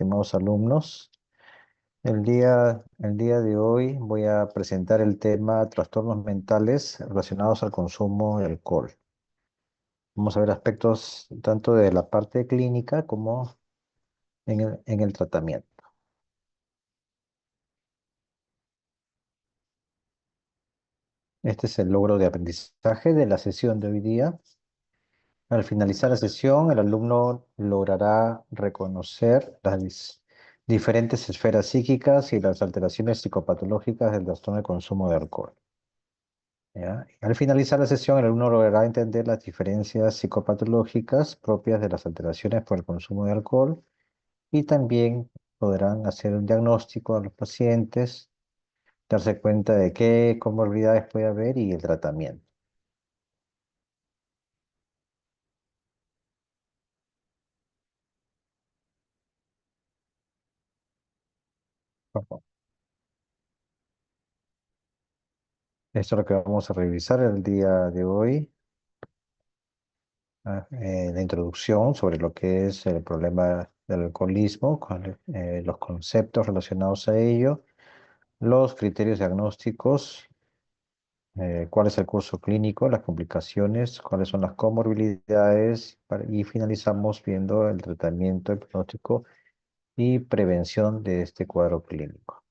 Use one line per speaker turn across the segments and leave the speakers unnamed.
estimados alumnos. El día de hoy voy a presentar el tema trastornos mentales relacionados al consumo de alcohol. Vamos a ver aspectos tanto de la parte clínica como en el tratamiento. Este es el logro de aprendizaje de la sesión de hoy día. Al finalizar la sesión, el alumno logrará reconocer las diferentes esferas psíquicas y las alteraciones psicopatológicas del trastorno de consumo de alcohol. ¿Ya? Al finalizar la sesión, el alumno logrará entender las diferencias psicopatológicas propias de las alteraciones por el consumo de alcohol y también podrán hacer un diagnóstico a los pacientes, darse cuenta de qué comorbilidades puede haber y el tratamiento. Esto es lo que vamos a revisar el día de hoy. La introducción sobre lo que es el problema del alcoholismo, los conceptos relacionados a ello, los criterios diagnósticos, cuál es el curso clínico, las complicaciones, cuáles son las comorbilidades y finalizamos viendo el tratamiento, el pronóstico y prevención de este cuadro clínico.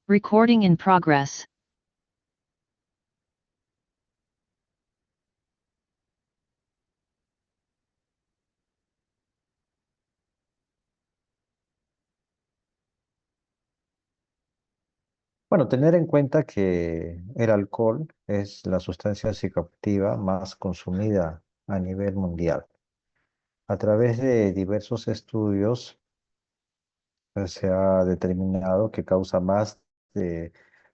Recording in progress.
Bueno, tener en cuenta que el alcohol es la sustancia psicoactiva más consumida a nivel mundial. A través de diversos estudios se ha determinado que causa más de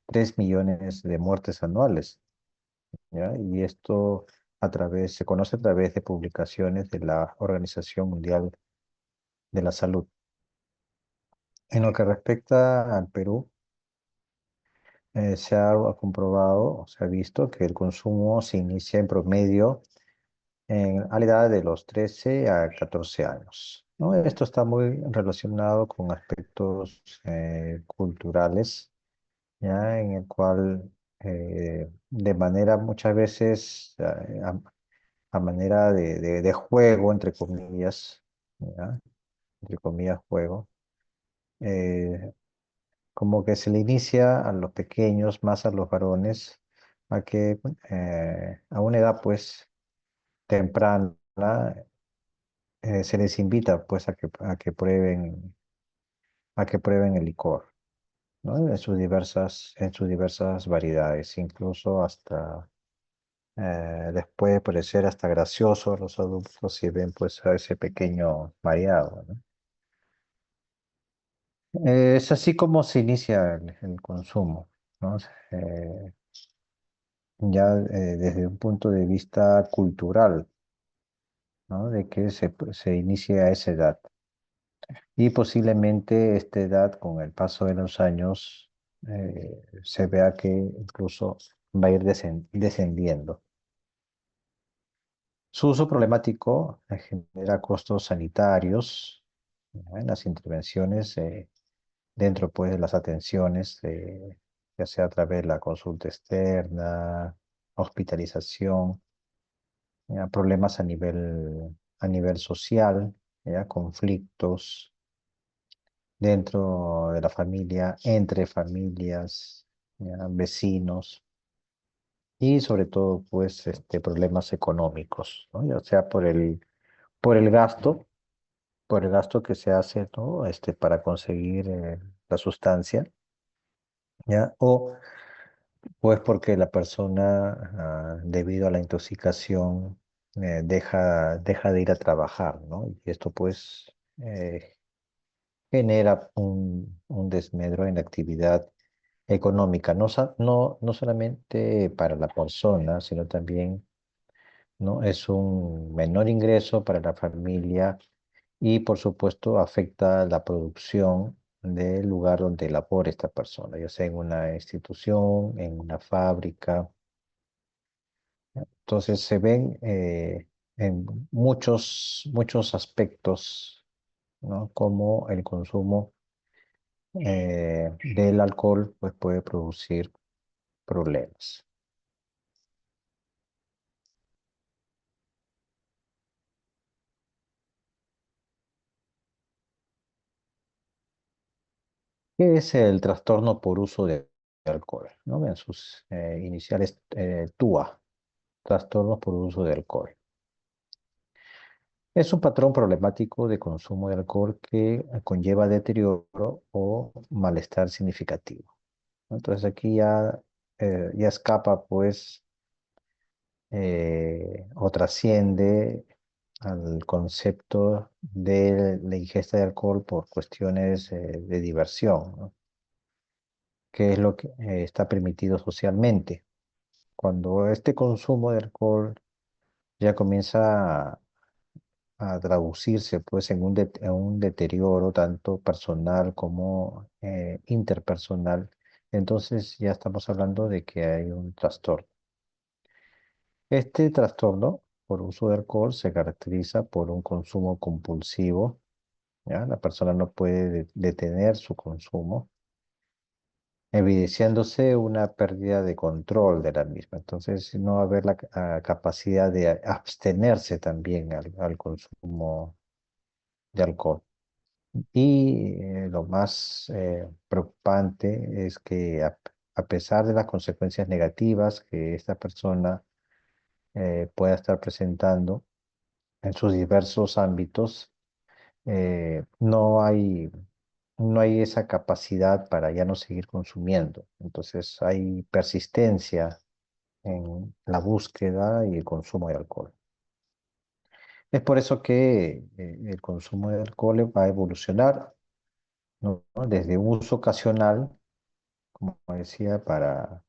3 millones de muertes anuales, ¿ya? Y esto se conoce a través de publicaciones de la Organización Mundial de la Salud. En lo que respecta al Perú, se ha comprobado, se ha visto que el consumo se inicia en promedio a la edad de los 13 a 14 años, ¿no? Esto está muy relacionado con aspectos culturales, ¿ya? En el cual de manera muchas veces a manera de juego, entre comillas, ¿ya? Entre comillas juego, eh, como que se le inicia a los pequeños, más a los varones, a que a una edad pues temprana se les invita pues a que prueben el licor, ¿no? En sus diversas variedades, incluso hasta les puede parecer hasta gracioso a los adultos si ven pues a ese pequeño mareado, ¿no? Es así como se inicia el consumo, ¿no? Eh, ya desde un punto de vista cultural, ¿no? De que se inicia a esa edad. Y posiblemente esta edad, con el paso de los años, se vea que incluso va a ir descendiendo. Su uso problemático genera costos sanitarios, ¿no? En las intervenciones dentro pues, de las atenciones, ya sea a través de la consulta externa, hospitalización, ya, problemas a nivel social, ya, conflictos dentro de la familia, entre familias, ya, vecinos y sobre todo pues problemas económicos, ¿no? Ya sea por el gasto que se hace, ¿no? Para conseguir la sustancia, ¿ya? O pues porque la persona, debido a la intoxicación, deja de ir a trabajar, ¿no? Y esto pues genera un desmedro en la actividad económica, no solamente para la persona, sino también, ¿no? Es un menor ingreso para la familia y por supuesto afecta la producción, del lugar donde labora esta persona, ya sea en una institución, en una fábrica. Entonces se ven en muchos aspectos, ¿no? Cómo el consumo del alcohol pues, puede producir problemas. ¿Qué es el trastorno por uso de alcohol? ¿No? En sus iniciales TUA, trastorno por uso de alcohol. Es un patrón problemático de consumo de alcohol que conlleva deterioro o malestar significativo, ¿no? Entonces aquí ya escapa pues o trasciende al concepto de la ingesta de alcohol por cuestiones de diversión, ¿no? Que es lo que está permitido socialmente. Cuando este consumo de alcohol ya comienza a traducirse pues en un deterioro tanto personal como interpersonal, entonces ya estamos hablando de que hay un trastorno. Este trastorno por uso de alcohol se caracteriza por un consumo compulsivo, ¿ya? La persona no puede detener su consumo, evidenciándose una pérdida de control de la misma. Entonces, no va a haber la capacidad de abstenerse también al consumo de alcohol. Y lo más preocupante es que a pesar de las consecuencias negativas que esta persona pueda estar presentando en sus diversos ámbitos, no hay esa capacidad para ya no seguir consumiendo. Entonces hay persistencia en la búsqueda y el consumo de alcohol. Es por eso que el consumo de alcohol va a evolucionar, ¿no? Desde un uso ocasional, como decía, para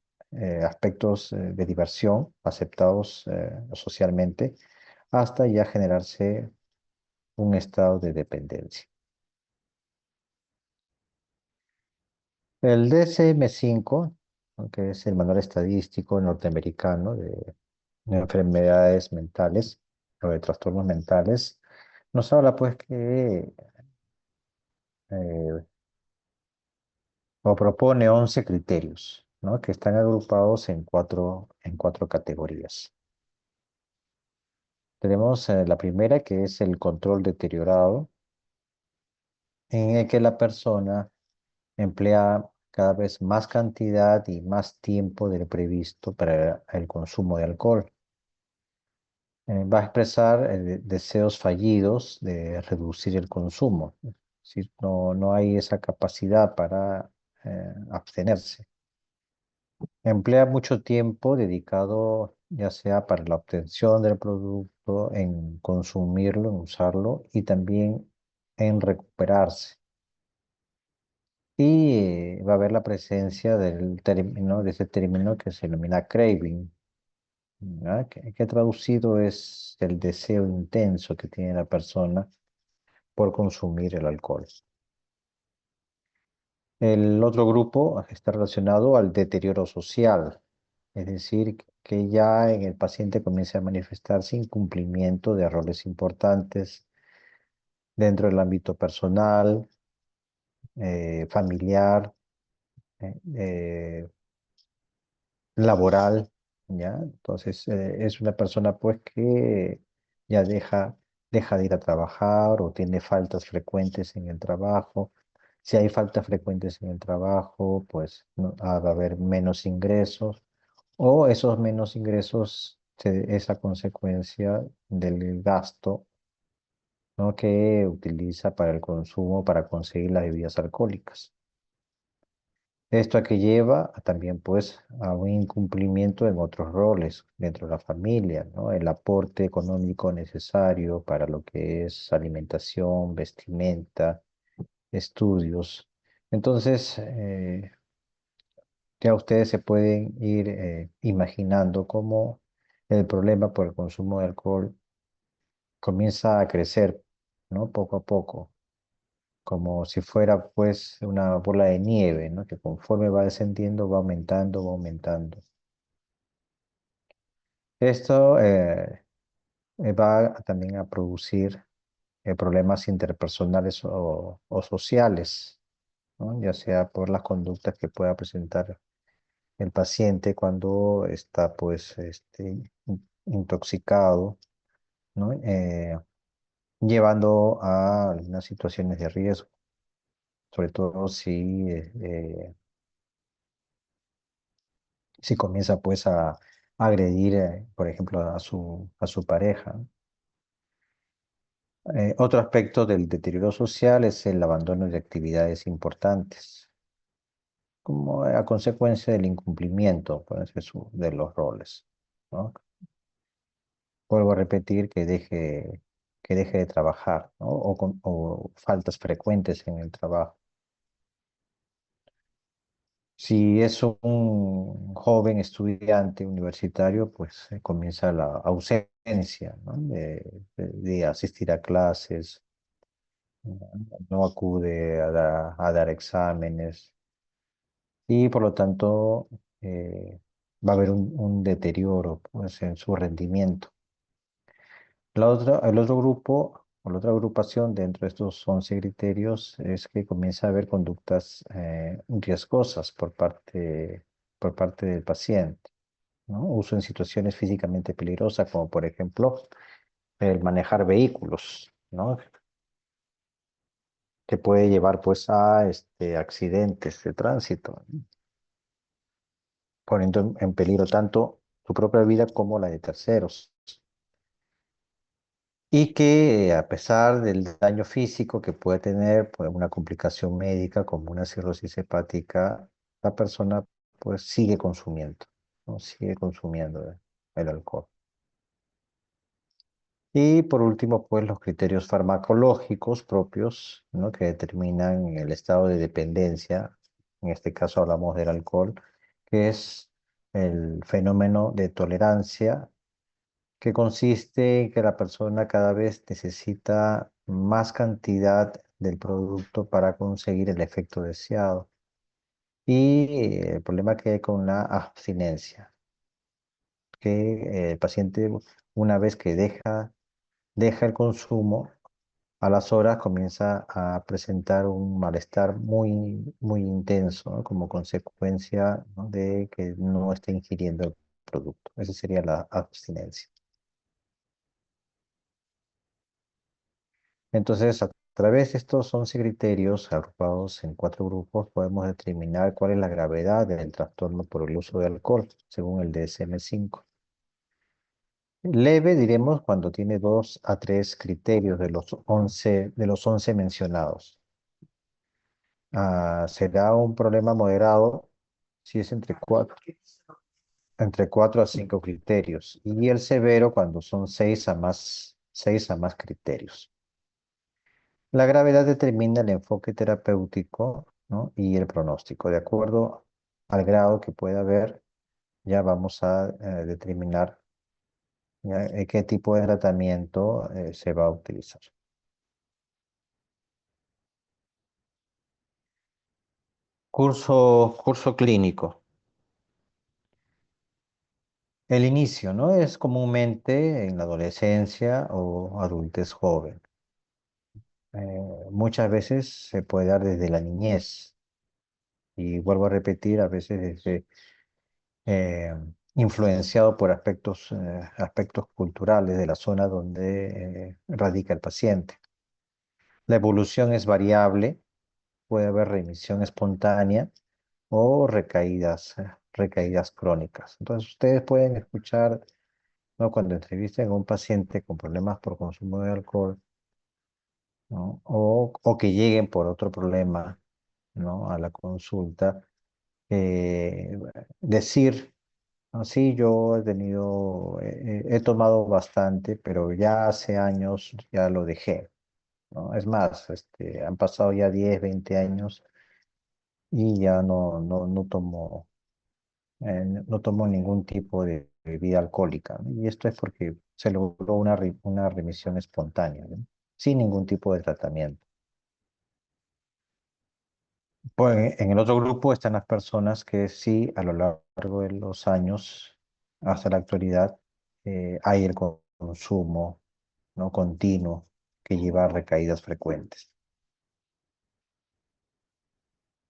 aspectos de diversión aceptados socialmente, hasta ya generarse un estado de dependencia. El DSM-5, ¿no? Que es el Manual Estadístico Norteamericano de Enfermedades Mentales o de Trastornos Mentales, nos habla pues que eh, o propone 11 criterios, ¿no? Que están agrupados en cuatro categorías. Tenemos la primera, que es el control deteriorado, en el que la persona emplea cada vez más cantidad y más tiempo del previsto para el consumo de alcohol. Va a expresar deseos fallidos de reducir el consumo. Es decir, no hay esa capacidad para abstenerse. Emplea mucho tiempo dedicado ya sea para la obtención del producto, en consumirlo, en usarlo y también en recuperarse. Y va a haber la presencia de ese término que se denomina craving, ¿verdad? Que traducido es el deseo intenso que tiene la persona por consumir el alcohol. El otro grupo está relacionado al deterioro social, es decir, que ya en el paciente comienza a manifestarse incumplimiento de roles importantes dentro del ámbito personal, familiar, eh, laboral, ¿ya? Entonces, es una persona pues que ya deja de ir a trabajar o tiene faltas frecuentes en el trabajo. Si hay faltas frecuentes en el trabajo, pues va a haber menos ingresos o esos menos ingresos es a consecuencia del gasto, ¿no? Que utiliza para el consumo, para conseguir las bebidas alcohólicas. Esto a que lleva también pues a un incumplimiento en otros roles dentro de la familia, ¿no? El aporte económico necesario para lo que es alimentación, vestimenta, estudios. Entonces, ya ustedes se pueden ir imaginando cómo el problema por el consumo de alcohol comienza a crecer, ¿no? Poco a poco. como si fuera pues una bola de nieve, ¿no? Que conforme va descendiendo va aumentando, va aumentando. Esto va también a producir problemas interpersonales o sociales, ¿no? Ya sea por las conductas que pueda presentar el paciente cuando está pues intoxicado, ¿no? Llevando a algunas situaciones de riesgo, sobre todo si comienza pues a agredir, por ejemplo, a su pareja. Otro aspecto del deterioro social es el abandono de actividades importantes, como a consecuencia del incumplimiento pues, de los roles, ¿no? Vuelvo a repetir que deje de trabajar, ¿no? O faltas frecuentes en el trabajo. Si es un joven estudiante universitario, pues comienza la ausencia, ¿no? De asistir a clases, no acude a dar exámenes y por lo tanto va a haber un deterioro pues, en su rendimiento. El otro grupo o la otra agrupación dentro de estos 11 criterios es que comienza a haber conductas riesgosas por parte del paciente, ¿no? Uso en situaciones físicamente peligrosas, como por ejemplo el manejar vehículos, ¿no? Que puede llevar pues a accidentes de tránsito, ¿no? Poniendo en peligro tanto tu propia vida como la de terceros. Y que a pesar del daño físico que puede tener pues, una complicación médica como una cirrosis hepática, la persona pues sigue consumiendo, ¿no? Sigue consumiendo el alcohol. Y por último, pues los criterios farmacológicos propios, ¿no? Que determinan el estado de dependencia. En este caso hablamos del alcohol, que es el fenómeno de tolerancia que consiste en que la persona cada vez necesita más cantidad del producto para conseguir el efecto deseado. Y el problema que hay con la abstinencia, que el paciente una vez que deja el consumo, a las horas comienza a presentar un malestar muy intenso, ¿no? Como consecuencia, ¿no? De que no está ingiriendo el producto. Esa sería la abstinencia. Entonces, a través de estos 11 criterios agrupados en 4 grupos, podemos determinar cuál es la gravedad del trastorno por el uso de alcohol, según el DSM-5. Leve, diremos, cuando tiene 2 a 3 criterios de los 11 mencionados. Será un problema moderado si es entre 4 a 5 criterios. Y el severo cuando son 6 a más criterios. La gravedad determina el enfoque terapéutico, ¿no? Y el pronóstico. De acuerdo al grado que pueda haber, ya vamos a determinar ya, qué tipo de tratamiento se va a utilizar. Curso clínico. El inicio, ¿no? Es comúnmente en la adolescencia o adultez joven. Muchas veces se puede dar desde la niñez. Y vuelvo a repetir, a veces desde eh, influenciado por aspectos culturales de la zona donde radica el paciente. La evolución es variable, puede haber remisión espontánea o recaídas crónicas. Entonces, ustedes pueden escuchar, ¿no? Cuando entrevisten a un paciente con problemas por consumo de alcohol, ¿no? O que lleguen por otro problema, ¿no? A la consulta, eh, decir, ¿no? Sí, yo he tomado bastante, pero ya hace años ya lo dejé, ¿no? Es más, han pasado ya 10, 20 años y ya no tomo, no tomo ningún tipo de bebida alcohólica, ¿no? Y esto es porque se logró una remisión espontánea, ¿no? Sin ningún tipo de tratamiento. Pues en el otro grupo están las personas que sí, a lo largo de los años, hasta la actualidad, hay el consumo, ¿no? Continuo que lleva a recaídas frecuentes.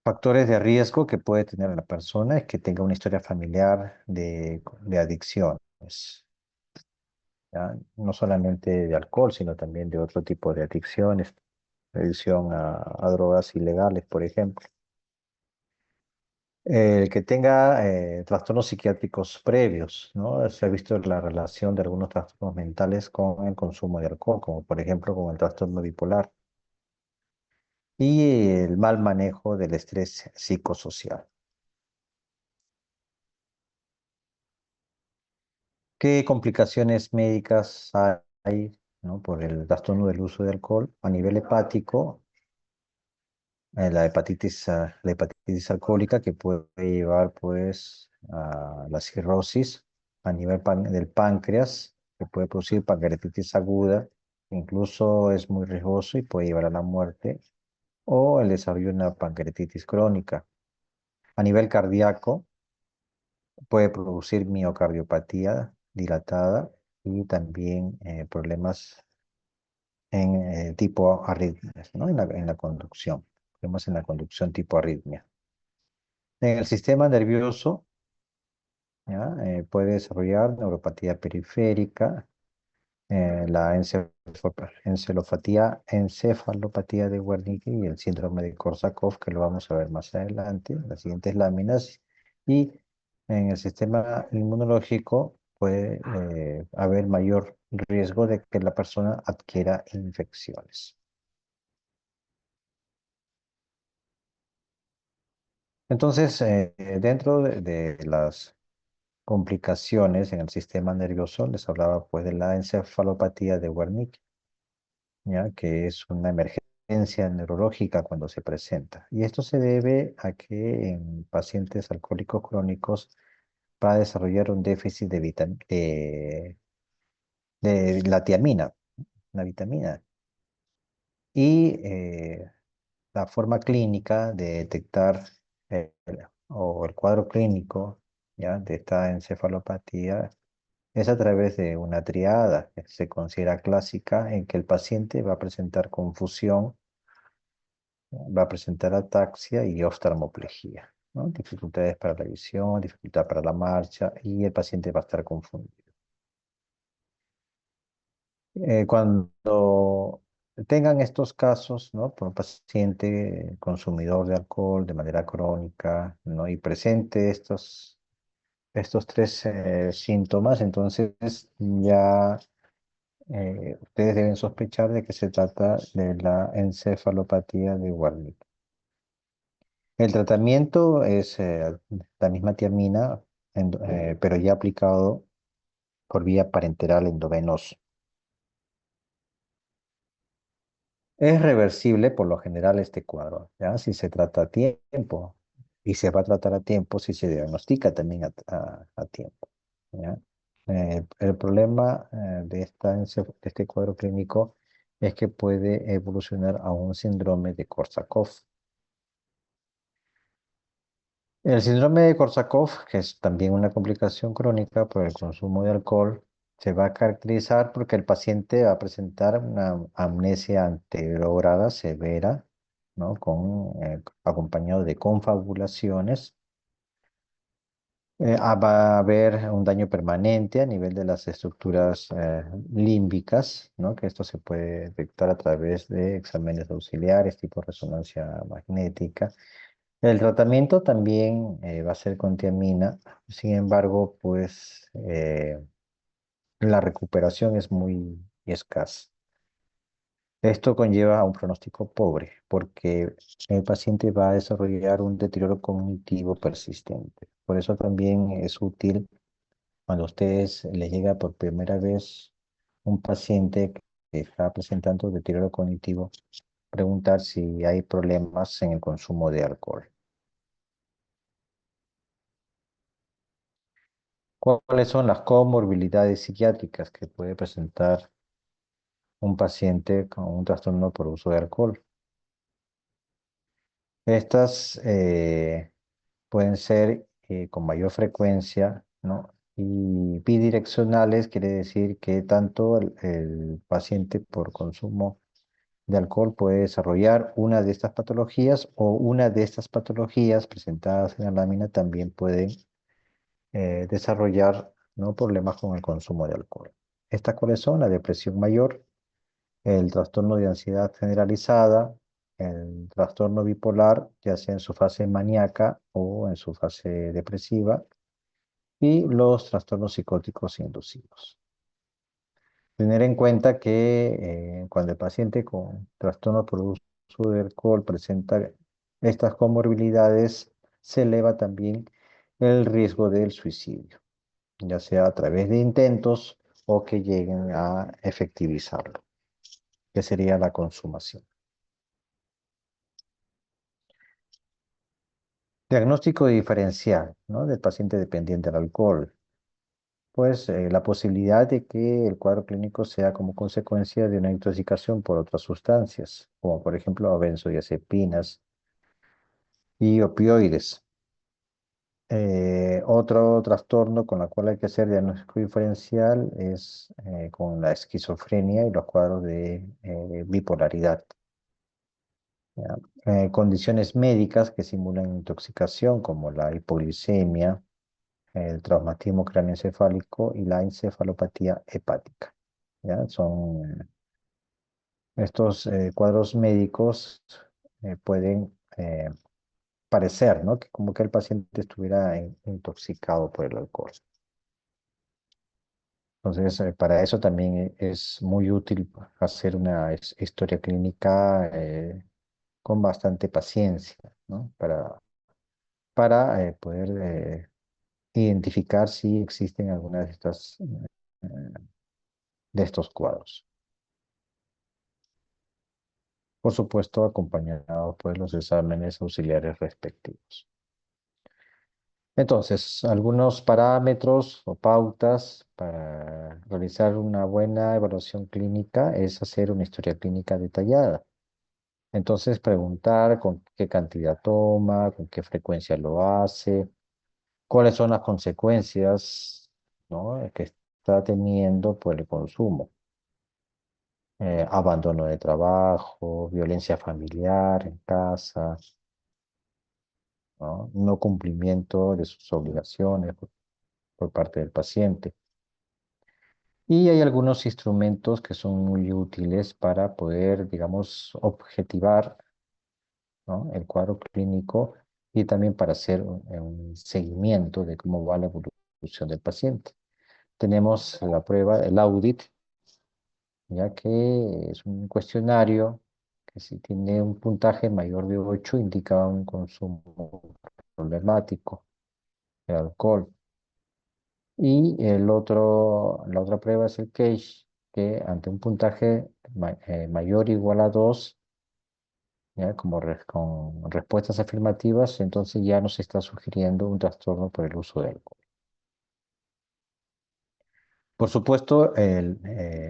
Factores de riesgo que puede tener la persona es que tenga una historia familiar de adicciones, ¿ya? No solamente de alcohol, sino también de otro tipo de adicciones, adicción a drogas ilegales, por ejemplo. El que tenga trastornos psiquiátricos previos, ¿no? Se ha visto la relación de algunos trastornos mentales con el consumo de alcohol, como por ejemplo con el trastorno bipolar y el mal manejo del estrés psicosocial. ¿Qué complicaciones médicas hay, ¿no? Por el trastorno del uso de alcohol? A nivel hepático, la hepatitis alcohólica que puede llevar pues a la cirrosis a nivel del páncreas, que puede producir pancreatitis aguda, incluso es muy riesgoso y puede llevar a la muerte, o el desarrollo de una pancreatitis crónica. A nivel cardíaco, puede producir miocardiopatía dilatada y también problemas en tipo arritmias, ¿no? En la conducción, problemas en la conducción tipo arritmia. En el sistema nervioso, ¿ya? Puede desarrollar neuropatía periférica, la encefalopatía de Wernicke y el síndrome de Korsakoff, que lo vamos a ver más adelante, en las siguientes láminas. Y en el sistema inmunológico puede haber mayor riesgo de que la persona adquiera infecciones. Entonces, dentro de las complicaciones en el sistema nervioso, les hablaba pues de la encefalopatía de Wernicke, ¿ya? Que es una emergencia neurológica cuando se presenta. Y esto se debe a que en pacientes alcohólicos crónicos va a desarrollar un déficit de la tiamina, una vitamina. Y la forma clínica de detectar o el cuadro clínico, ¿ya? De esta encefalopatía es a través de una triada que se considera clásica en que el paciente va a presentar confusión, va a presentar ataxia y oftalmoplejía, ¿no? Dificultades para la visión, dificultad para la marcha y el paciente va a estar confundido. Cuando tengan estos casos, ¿no? Por un paciente consumidor de alcohol de manera crónica, ¿no? Y presente estos tres síntomas, entonces ya ustedes deben sospechar de que se trata de la encefalopatía de Wernicke. El tratamiento es la misma tiamina, pero ya aplicado por vía parenteral endovenosa. Es reversible por lo general este cuadro, ¿ya? Si se trata a tiempo y se va a tratar a tiempo si se diagnostica también a tiempo, ¿ya? El problema de este cuadro clínico es que puede evolucionar a un síndrome de Korsakoff. El síndrome de Korsakoff, que es también una complicación crónica por el consumo de alcohol, se va a caracterizar porque el paciente va a presentar una amnesia anterograda severa, ¿no? Acompañado de confabulaciones. Va a haber un daño permanente a nivel de las estructuras límbicas, ¿no? Que esto se puede detectar a través de exámenes auxiliares tipo resonancia magnética. El tratamiento también va a ser con tiamina, sin embargo, pues la recuperación es muy escasa. Esto conlleva a un pronóstico pobre porque el paciente va a desarrollar un deterioro cognitivo persistente. Por eso también es útil cuando a ustedes les llega por primera vez un paciente que está presentando deterioro cognitivo, preguntar si hay problemas en el consumo de alcohol. ¿Cuáles son las comorbilidades psiquiátricas que puede presentar un paciente con un trastorno por uso de alcohol? Estas pueden ser con mayor frecuencia, ¿no? Y bidireccionales quiere decir que tanto el paciente por consumo de alcohol puede desarrollar una de estas patologías o una de estas patologías presentadas en la lámina también pueden desarrollar, ¿no? problemas con el consumo de alcohol. ¿Estas cuáles son? La depresión mayor, el trastorno de ansiedad generalizada, el trastorno bipolar, ya sea en su fase maníaca o en su fase depresiva, y los trastornos psicóticos inducidos. Tener en cuenta que cuando el paciente con trastorno por uso de alcohol presenta estas comorbilidades, se eleva también el riesgo del suicidio, ya sea a través de intentos o que lleguen a efectivizarlo, que sería la consumación. Diagnóstico diferencial, ¿no? del paciente dependiente del alcohol. Pues la posibilidad de que el cuadro clínico sea como consecuencia de una intoxicación por otras sustancias, como por ejemplo benzodiazepinas y opioides. Otro trastorno con el cual hay que hacer diagnóstico diferencial es con la esquizofrenia y los cuadros de bipolaridad. ¿Ya? Condiciones médicas que simulan intoxicación, como la hipoglicemia, el traumatismo craneoencefálico y la encefalopatía hepática. ¿Ya? Son estos cuadros médicos pueden parecer, ¿no? que como que el paciente estuviera intoxicado por el alcohol. Entonces, para eso también es muy útil hacer una historia clínica con bastante paciencia, ¿no? Para poder identificar si existen algunas de estos cuadros. Por supuesto, acompañado por los exámenes auxiliares respectivos. Entonces, algunos parámetros o pautas para realizar una buena evaluación clínica es hacer una historia clínica detallada. Entonces, preguntar con qué cantidad toma, con qué frecuencia lo hace, cuáles son las consecuencias, ¿no? que está teniendo por el consumo. Abandono de trabajo, violencia familiar en casa, ¿no? No cumplimiento de sus obligaciones por parte del paciente. Y hay algunos instrumentos que son muy útiles para poder, digamos, objetivar, ¿no? el cuadro clínico y también para hacer un seguimiento de cómo va la evolución del paciente. Tenemos la prueba, el audit, ya que es un cuestionario que si tiene un puntaje mayor de 8 indica un consumo problemático de alcohol. Y la otra prueba es el CAGE, que ante un puntaje mayor o igual a 2, ¿ya? Con respuestas afirmativas, entonces ya nos está sugiriendo un trastorno por el uso de alcohol. Por supuesto, el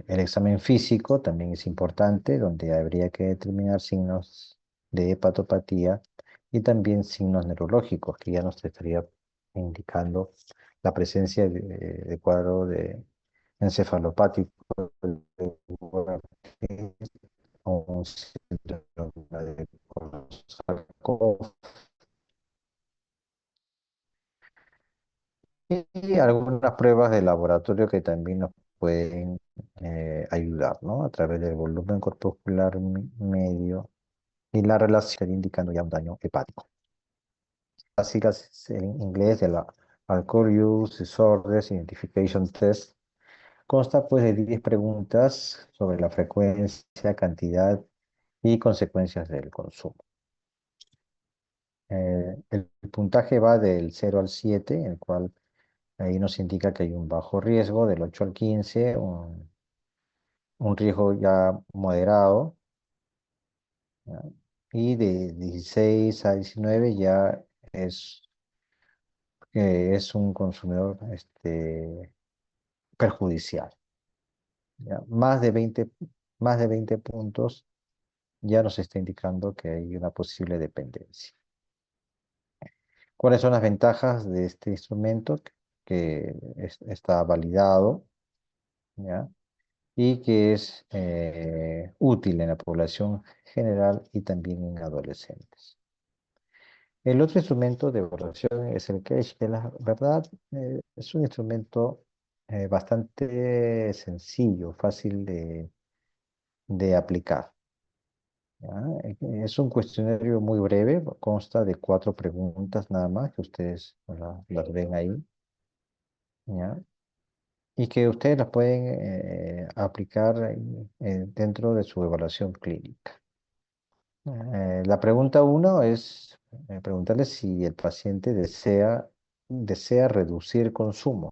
examen físico también es importante, donde habría que determinar signos de hepatopatía y también signos neurológicos, que ya nos estaría indicando la presencia de cuadro de encefalopático o un síndrome de Korsakoff. Y algunas pruebas de laboratorio que también nos pueden ayudar, ¿no? A través del volumen corpuscular medio y la relación estaría indicando ya un daño hepático. Las siglas en inglés de la Alcohol Use Disorders Identification Test consta pues de 10 preguntas sobre la frecuencia, cantidad y consecuencias del consumo. El puntaje va del 0 al 7, en el cual ahí nos indica que hay un bajo riesgo, del 8 al 15, un riesgo ya moderado, ¿ya? Y de 16 a 19 ya es, es un consumidor perjudicial, ¿ya? Más de 20 puntos ya nos está indicando que hay una posible dependencia. ¿Cuáles son las ventajas de este instrumento? Que está validado, ¿ya? Y que es útil en la población general y también en adolescentes. El otro instrumento de evaluación es el CASH, que la verdad es un instrumento bastante sencillo, fácil de aplicar. ¿Ya? Es un cuestionario muy breve, consta de 4 preguntas nada más, que ustedes las ven ahí, ¿ya? Y que ustedes las pueden aplicar dentro de su evaluación clínica. La pregunta uno es preguntarle si el paciente desea reducir el consumo,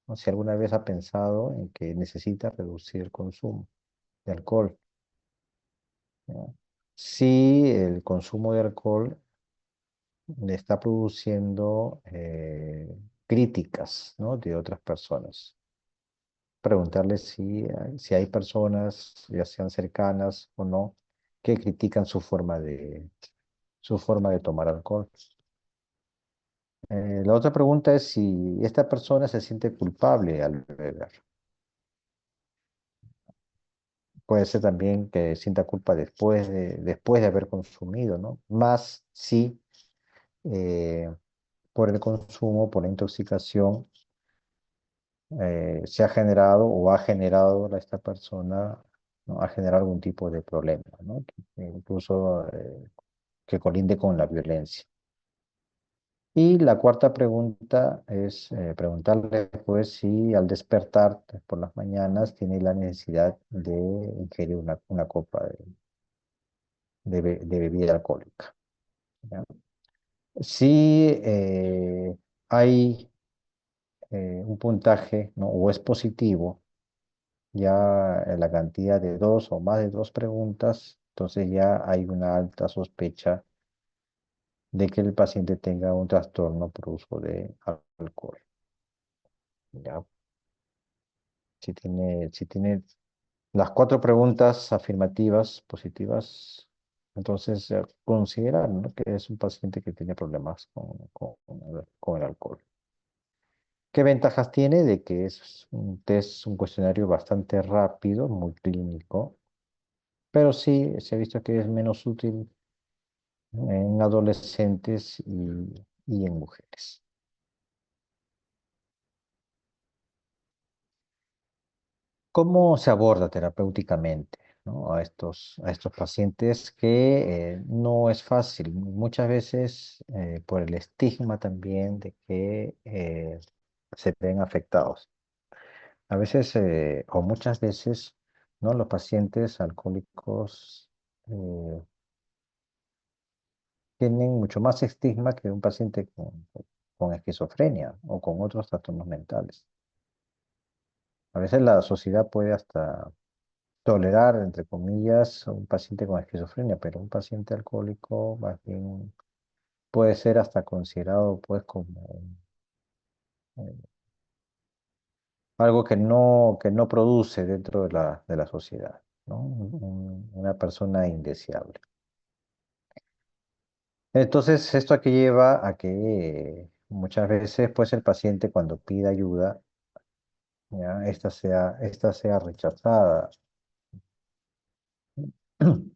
¿no? Si alguna vez ha pensado en que necesita reducir el consumo de alcohol, ¿ya? Si el consumo de alcohol le está produciendo críticas, ¿no? De otras personas. Preguntarle si hay personas, ya sean cercanas o no, que critican su forma de tomar alcohol. La otra pregunta es si esta persona se siente culpable al beber. Puede ser también que sienta culpa después de haber consumido, ¿no? Más si eh, por el consumo, por la intoxicación, se ha generado o ha generado a esta persona, ¿no? Ha generado algún tipo de problema, ¿no? Incluso que colinde con la violencia. Y la cuarta pregunta es preguntarle, pues, si al despertar por las mañanas tiene la necesidad de ingerir una copa de bebida alcohólica, ¿ya? Si hay un puntaje, ¿no? O es positivo, ya en la cantidad de 2 o más de 2 preguntas, entonces ya hay una alta sospecha de que el paciente tenga un trastorno por uso de alcohol. ¿Ya? Si tiene las 4 preguntas afirmativas, positivas, entonces considerar, ¿no? Que es un paciente que tiene problemas con el alcohol. ¿Qué ventajas tiene? De que es un test, un cuestionario bastante rápido, muy clínico, pero sí se ha visto que es menos útil en adolescentes y en mujeres. ¿Cómo se aborda terapéuticamente, ¿no? a estos pacientes que no es fácil? Muchas veces por el estigma también de que se ven afectados. A veces o muchas veces, ¿no? Los pacientes alcohólicos tienen mucho más estigma que un paciente con esquizofrenia o con otros trastornos mentales. A veces la sociedad puede hasta tolerar, entre comillas, a un paciente con esquizofrenia, pero un paciente alcohólico más bien puede ser hasta considerado pues como eh, algo que no produce dentro de la sociedad, ¿no? Una persona indeseable. Entonces, esto aquí lleva a que muchas veces pues el paciente cuando pide ayuda, ya, esta sea rechazada.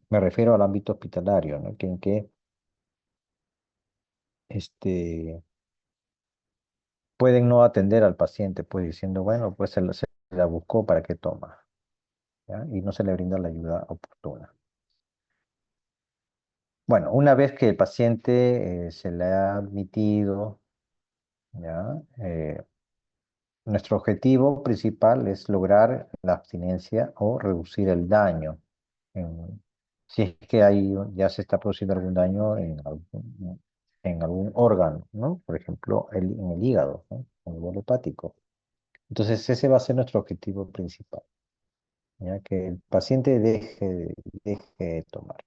Me refiero al ámbito hospitalario, ¿no? Que en que este, pueden no atender al paciente, pues diciendo, bueno, pues se la buscó, ¿para qué toma? ¿Ya? Y no se le brinda la ayuda oportuna. Bueno, una vez que el paciente se le ha admitido, ¿ya? Nuestro objetivo principal es lograr la abstinencia o reducir el daño. Si es que ya se está produciendo algún daño en algún órgano, ¿no? Por ejemplo, en el hígado, ¿no? A nivel hepático. Entonces, ese va a ser nuestro objetivo principal, ya que el paciente deje de tomar.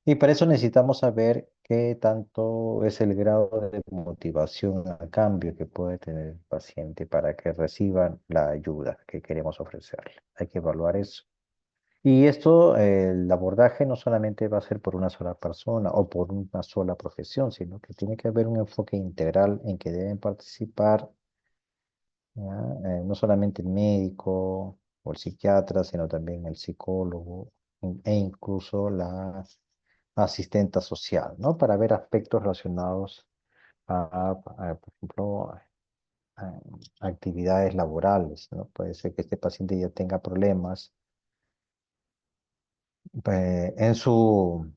Y para eso necesitamos saber qué tanto es el grado de motivación a cambio que puede tener el paciente para que reciba la ayuda que queremos ofrecerle. Hay que evaluar eso. Y esto, el abordaje no solamente va a ser por una sola persona o por una sola profesión, sino que tiene que haber un enfoque integral en que deben participar, ¿ya? No solamente el médico o el psiquiatra, sino también el psicólogo e incluso la asistenta social, ¿no? Para ver aspectos relacionados por ejemplo, a actividades laborales, ¿no? Puede ser que este paciente ya tenga problemas en su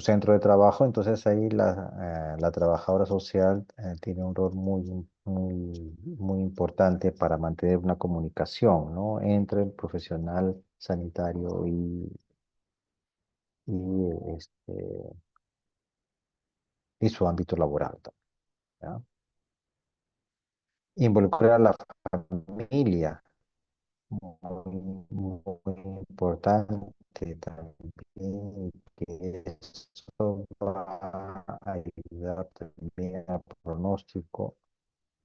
centro de trabajo, entonces ahí la trabajadora social tiene un rol muy importante para mantener una comunicación, ¿no? Entre el profesional sanitario y y su ámbito laboral también, ¿ya? Involucrar a la familia, muy importante también, que eso va a ayudar también al pronóstico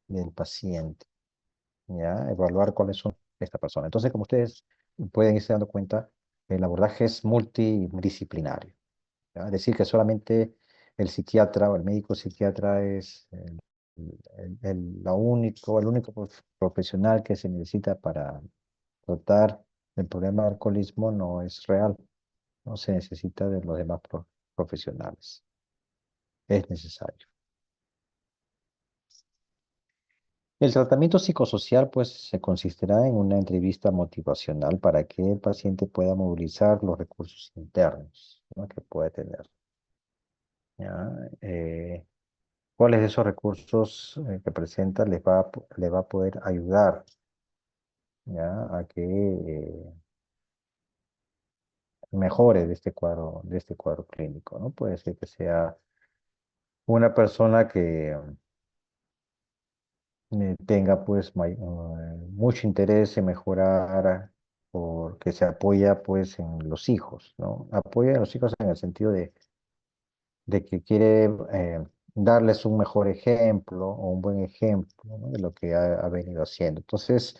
del paciente, ¿ya? Evaluar cuáles son esta persona. Entonces, como ustedes pueden irse dando cuenta, el abordaje es multidisciplinario, ¿ya? Es decir, que solamente el psiquiatra o el médico psiquiatra es el único profesional que se necesita para tratar el problema del alcoholismo no es real, no se necesita de los demás profesionales, es necesario. El tratamiento psicosocial, pues, se consistirá en una entrevista motivacional para que el paciente pueda movilizar los recursos internos, ¿no? Que puede tener, ¿ya? ¿Cuáles de esos recursos que presenta le va a poder ayudar, ¿ya? A que mejore de este cuadro clínico, ¿no? Puede ser que sea una persona que tenga pues mucho interés en mejorar porque se apoya pues en los hijos, ¿no? Apoya a los hijos en el sentido de que quiere darles un mejor ejemplo o un buen ejemplo, ¿no? De lo que ha venido haciendo. Entonces,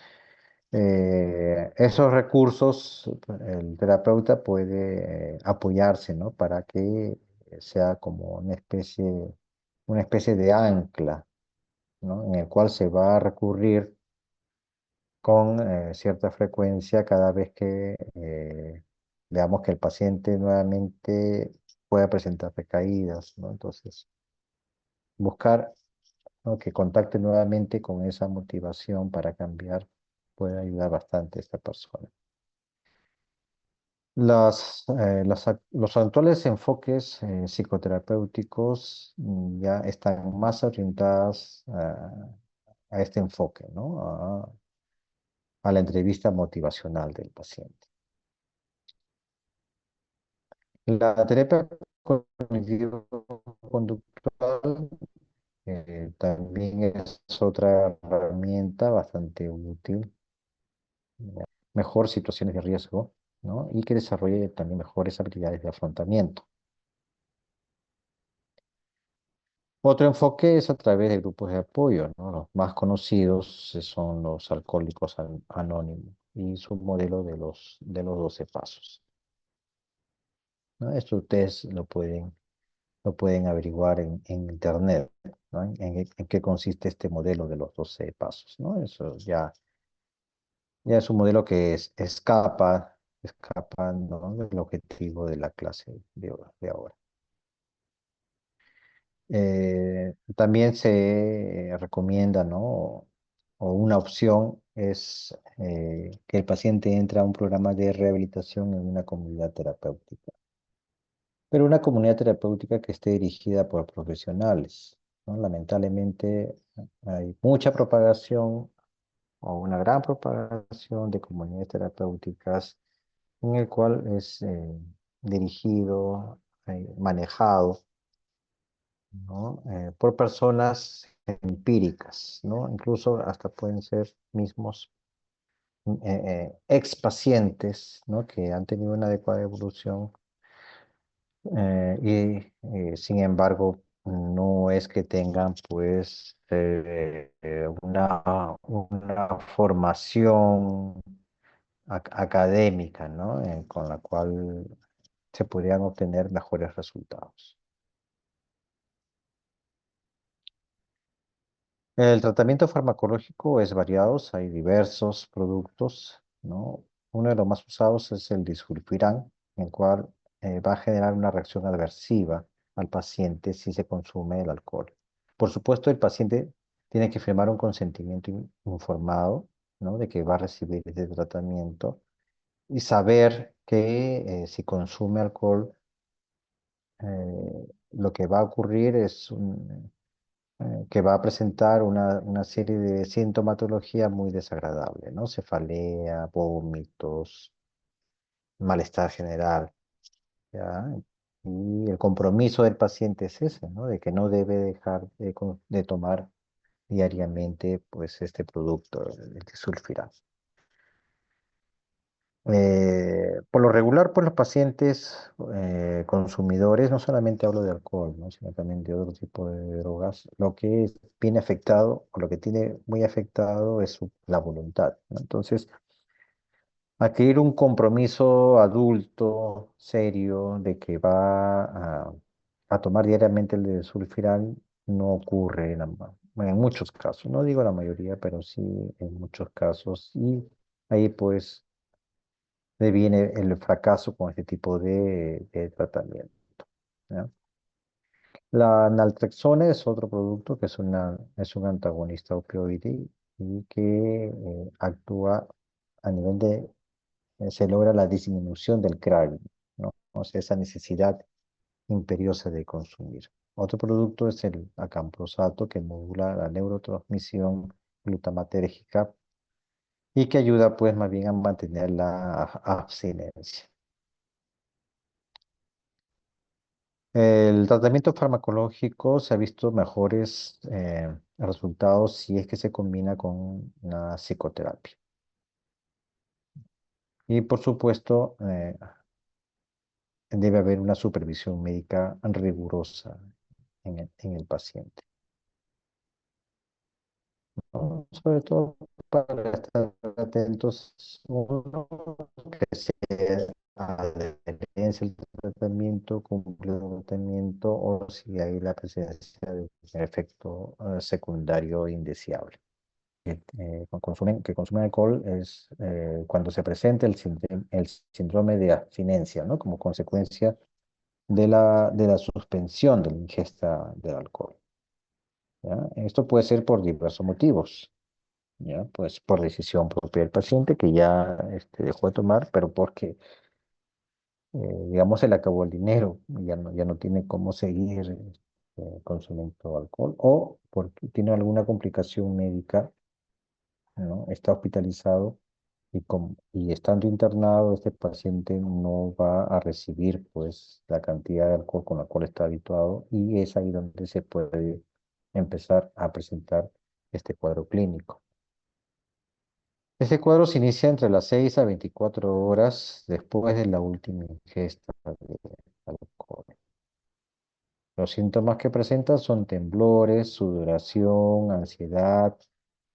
esos recursos, el terapeuta puede apoyarse, ¿no? Para que sea como una especie de ancla, ¿no? En el cual se va a recurrir con cierta frecuencia cada vez que veamos que el paciente nuevamente pueda presentar recaídas, ¿no? Entonces, buscar, ¿no? Que contacte nuevamente con esa motivación para cambiar puede ayudar bastante a esta persona. Los actuales enfoques psicoterapéuticos ya están más orientados a este enfoque, ¿no? A la entrevista motivacional del paciente. La terapia cognitivo-conductual también es otra herramienta bastante útil, ¿ya? Mejor situaciones de riesgo, ¿no? Y que desarrolle también mejores habilidades de afrontamiento. Otro enfoque es a través de grupos de apoyo, ¿no? Los más conocidos son los alcohólicos anónimos y su modelo de los 12 pasos, ¿no? Esto ustedes lo pueden averiguar en internet, ¿no? En qué consiste este modelo de los 12 pasos, ¿no? Eso ya es un modelo que escapa, ¿no? Del objetivo de la clase de ahora. También se recomienda, ¿no? O una opción es que el paciente entre a un programa de rehabilitación en una comunidad terapéutica, pero una comunidad terapéutica que esté dirigida por profesionales, ¿no? Lamentablemente hay mucha propagación o una gran propagación de comunidades terapéuticas en el cual es dirigido, manejado, ¿no? Por personas empíricas, ¿no? Incluso hasta pueden ser mismos ex pacientes, ¿no? Que han tenido una adecuada evolución sin embargo no es que tengan pues una formación académica, ¿no? Con la cual se podrían obtener mejores resultados. El tratamiento farmacológico es variado, hay diversos productos, ¿no? Uno de los más usados es el disulfiram, el cual va a generar una reacción adversiva al paciente si se consume el alcohol. Por supuesto, el paciente tiene que firmar un consentimiento informado, ¿no? De que va a recibir este tratamiento y saber que si consume alcohol, lo que va a ocurrir es que va a presentar una serie de sintomatología muy desagradable, ¿no? Cefalea, vómitos, malestar general, ¿ya? Y el compromiso del paciente es ese, ¿no? De que no debe dejar de tomar diariamente, pues, este producto, el disulfiram. Por lo regular, pues los pacientes consumidores, no solamente hablo de alcohol, ¿no? Sino también de otro tipo de drogas, lo que viene afectado o lo que tiene muy afectado es la voluntad, ¿no? Entonces, adquirir un compromiso adulto, serio, de que va a tomar diariamente el de sulfiram, no ocurre en muchos casos, no digo la mayoría, pero sí en muchos casos, y ahí pues deviene el fracaso con este tipo de tratamiento, ¿ya? La naltrexona es otro producto que es un antagonista opioide y que actúa a nivel de, se logra la disminución del craving, ¿no? O sea, esa necesidad imperiosa de consumir. Otro producto es el acamprosato que modula la neurotransmisión glutamatérgica y que ayuda pues más bien a mantener la abstinencia. El tratamiento farmacológico se ha visto mejores resultados si es que se combina con una psicoterapia. Y por supuesto, debe haber una supervisión médica rigurosa en el paciente, ¿no? Sobre todo para estar atentos, uno, que sea adherencia al tratamiento, cumplir el tratamiento o si hay la presencia de un efecto secundario indeseable. Que consumen alcohol es cuando se presenta el síndrome de abstinencia, ¿no? Como consecuencia de la suspensión de la ingesta del alcohol, ¿ya? Esto puede ser por diversos motivos, ¿ya? Pues por decisión propia del paciente que ya dejó de tomar, pero porque, digamos, se le acabó el dinero y ya no tiene cómo seguir consumiendo alcohol, o porque tiene alguna complicación médica, ¿no? Está hospitalizado y estando internado, este paciente no va a recibir pues la cantidad de alcohol con la cual está habituado y es ahí donde se puede empezar a presentar este cuadro clínico. Este cuadro se inicia entre las 6 a 24 horas después de la última ingesta de alcohol. Los síntomas que presenta son temblores, sudoración, ansiedad,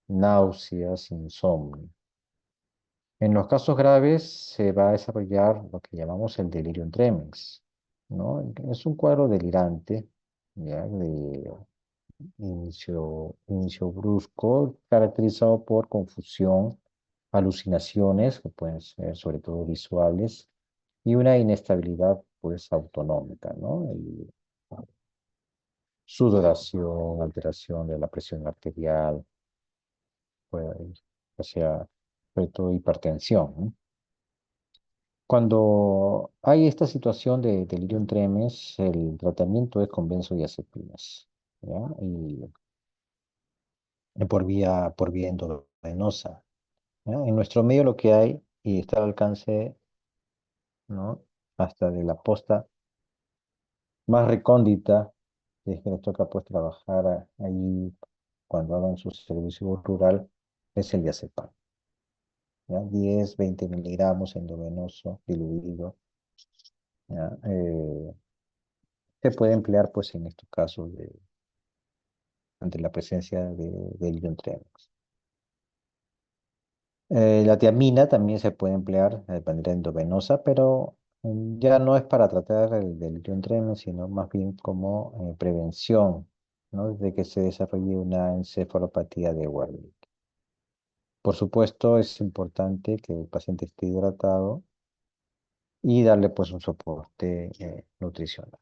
náuseas, insomnio. En los casos graves se va a desarrollar lo que llamamos el delirium tremens, ¿no? Es un cuadro delirante, ¿ya? De inicio brusco, caracterizado por confusión, alucinaciones, que pueden ser sobre todo visuales, y una inestabilidad, pues, autonómica, ¿no? Y sudoración, alteración de la presión arterial, pues, o sea, sobre todo hipertensión, ¿no? Cuando hay esta situación de delirium tremens, el tratamiento es con benzodiazepinas, ¿ya? Y por vía endovenosa, ¿ya? En nuestro medio lo que hay, y está al alcance, ¿no? Hasta de la posta más recóndita, si es que les toca pues trabajar ahí cuando hagan su servicio rural, es el diazepam, ¿ya? 10, 20 miligramos endovenoso diluido, ¿ya? Se puede emplear pues en estos casos ante la presencia del Ion Tremens. La tiamina también se puede emplear de manera endovenosa, pero ya no es para tratar del John Tremen, sino más bien como prevención, ¿no? De que se desarrolle una encefalopatía de Wernicke. Por supuesto, es importante que el paciente esté hidratado y darle pues un soporte nutricional.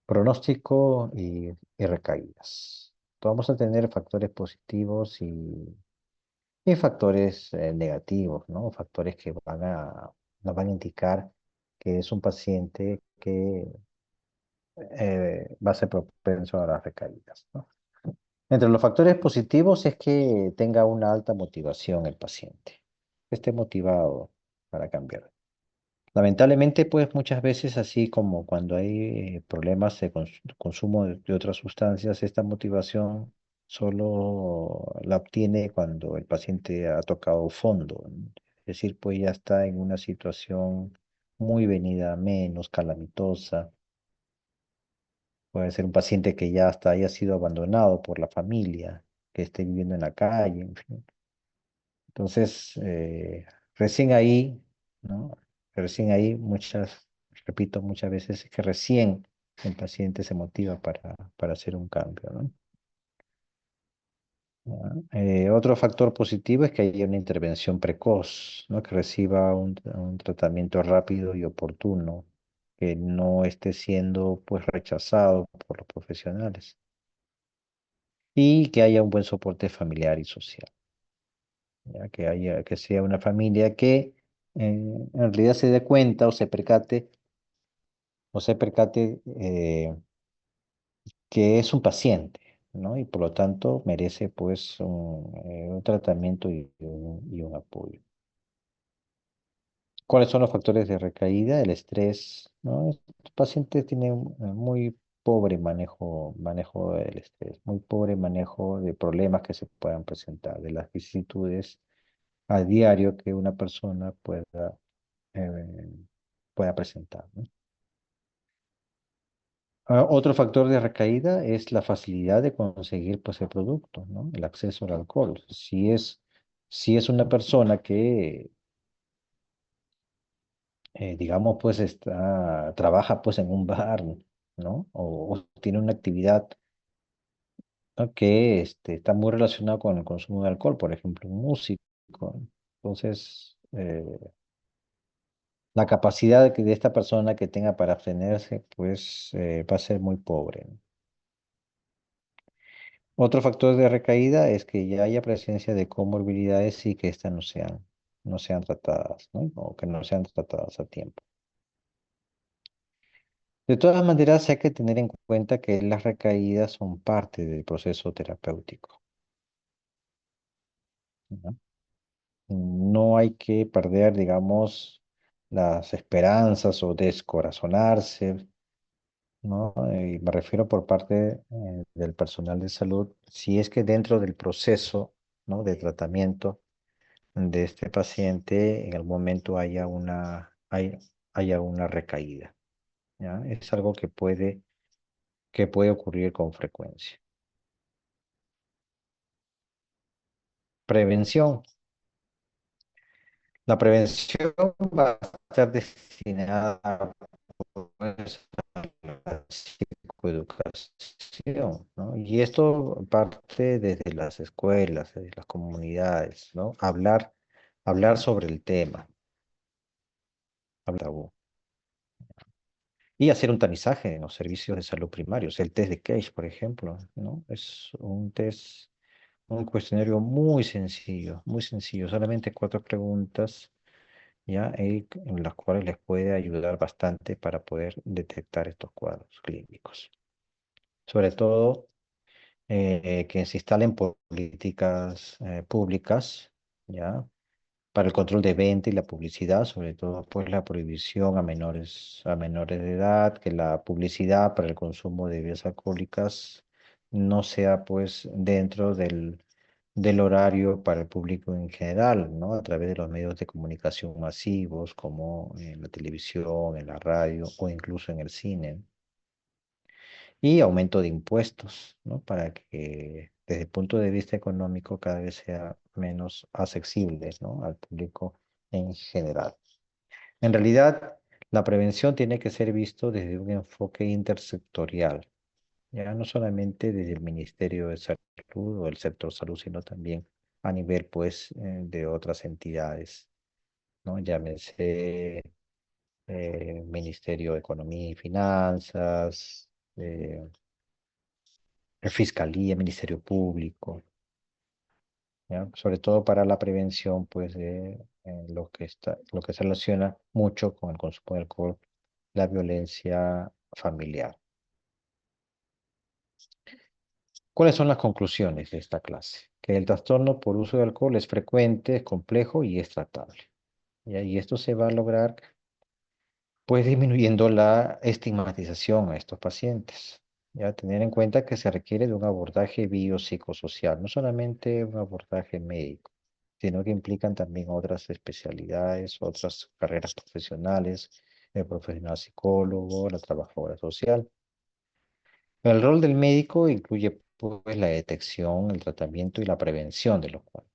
Pronóstico y recaídas. Vamos a tener factores positivos y factores negativos, ¿no? Factores que nos van a indicar que es un paciente que va a ser propenso a las recaídas, ¿no? Entre los factores positivos es que tenga una alta motivación el paciente, que esté motivado para cambiar. Lamentablemente, pues muchas veces, así como cuando hay problemas de consumo de otras sustancias, esta motivación solo la obtiene cuando el paciente ha tocado fondo, ¿no? Es decir, pues ya está en una situación muy venida a menos, calamitosa. Puede ser un paciente que ya hasta haya sido abandonado por la familia, que esté viviendo en la calle, en fin. Entonces, recién ahí, ¿no? Recién ahí, repito, muchas veces es que recién el paciente se motiva para hacer un cambio, ¿no? ¿Ya? Otro factor positivo es que haya una intervención precoz, ¿no? Que reciba un tratamiento rápido y oportuno, que no esté siendo pues rechazado por los profesionales y que haya un buen soporte familiar y social. ¿Ya? Que sea una familia que en realidad se dé cuenta o se percate que es un paciente, ¿no? Y por lo tanto merece pues un tratamiento y un apoyo. ¿Cuáles son los factores de recaída? El estrés, ¿no? Este paciente tiene un muy pobre manejo del estrés, muy pobre manejo de problemas que se puedan presentar, de las vicisitudes a diario que una persona eh, pueda presentar, ¿no? Otro factor de recaída es la facilidad de conseguir pues, el producto, ¿no? El acceso al alcohol. Si es una persona que, digamos, pues trabaja pues en un bar, ¿no? O tiene una actividad, ¿no? Que está muy relacionada con el consumo de alcohol, por ejemplo, un músico. Entonces, la capacidad de esta persona que tenga para abstenerse, pues va a ser muy pobre, ¿no? Otro factor de recaída es que ya haya presencia de comorbilidades y que éstas no sean tratadas, ¿no? O que no sean tratadas a tiempo. De todas maneras, hay que tener en cuenta que las recaídas son parte del proceso terapéutico, ¿no? No hay que perder, digamos, las esperanzas o descorazonarse, ¿no? Y me refiero por parte del personal de salud, si es que dentro del proceso, ¿no? De tratamiento de este paciente en algún momento haya una recaída, ¿ya? Es algo que puede ocurrir con frecuencia. Prevención. La prevención va a estar destinada pues, a la psicoeducación, ¿no? Y esto parte desde las escuelas, desde las comunidades, ¿no? Hablar sobre el tema, hablar tabú. Y hacer un tamizaje en los servicios de salud primarios. El test de Cage, por ejemplo, ¿no? Es un test, un cuestionario muy sencillo, solamente 4 preguntas, ¿ya? En las cuales les puede ayudar bastante para poder detectar estos cuadros clínicos. Sobre todo, que se instalen políticas públicas, ¿ya? Para el control de venta y la publicidad, sobre todo pues la prohibición a menores de edad, que la publicidad para el consumo de bebidas alcohólicas no sea pues dentro del horario para el público en general, ¿no? A través de los medios de comunicación masivos como en la televisión, en la radio o incluso en el cine. y aumento de impuestos, ¿no? Para que desde el punto de vista económico cada vez sea menos accesible, ¿no? Al público en general. En realidad, la prevención tiene que ser visto desde un enfoque intersectorial, ya no solamente desde el Ministerio de Salud o el sector salud, sino también a nivel, pues, de otras entidades, ¿no? Llámese Ministerio de Economía y Finanzas, eh, Fiscalía, Ministerio Público, ¿ya? Sobre todo para la prevención, pues, de lo que se relaciona mucho con el consumo de alcohol, la violencia familiar. ¿Cuáles son las conclusiones de esta clase? Que el trastorno por uso de alcohol es frecuente, es complejo y es tratable. ¿Ya? Y esto se va a lograr pues disminuyendo la estigmatización a estos pacientes. Ya tener en cuenta que se requiere de un abordaje biopsicosocial, no solamente un abordaje médico, sino que implican también otras especialidades, otras carreras profesionales, el profesional psicólogo, la trabajadora social. El rol del médico incluye pues la detección, el tratamiento y la prevención de los cuadros.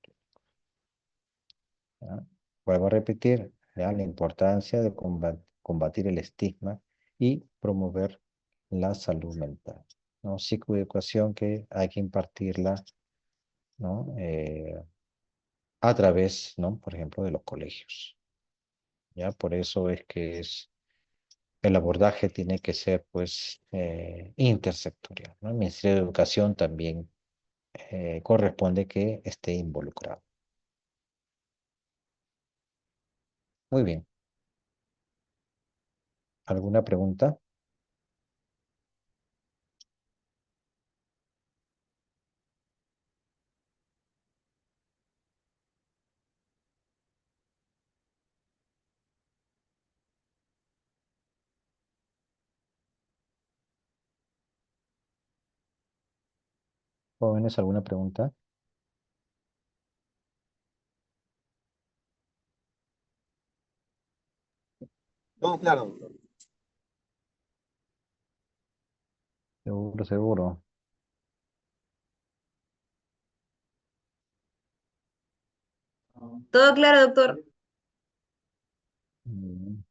¿Ya? Vuelvo a repetir, ¿ya? La importancia de combatir el estigma y promover la salud mental, ¿no? Psicoeducación que hay que impartirla, ¿no? A través, ¿no? Por ejemplo, de los colegios, ¿ya? Por eso es que el abordaje tiene que ser, pues, intersectorial, ¿no? El Ministerio de Educación también corresponde que esté involucrado. Muy bien. ¿Alguna pregunta? ¿Jóvenes, alguna pregunta?
No, claro, doctor.
Seguro, seguro.
Todo claro, doctor.
Mm,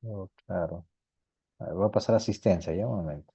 oh, claro. A ver, voy a pasar asistencia, ya un momento.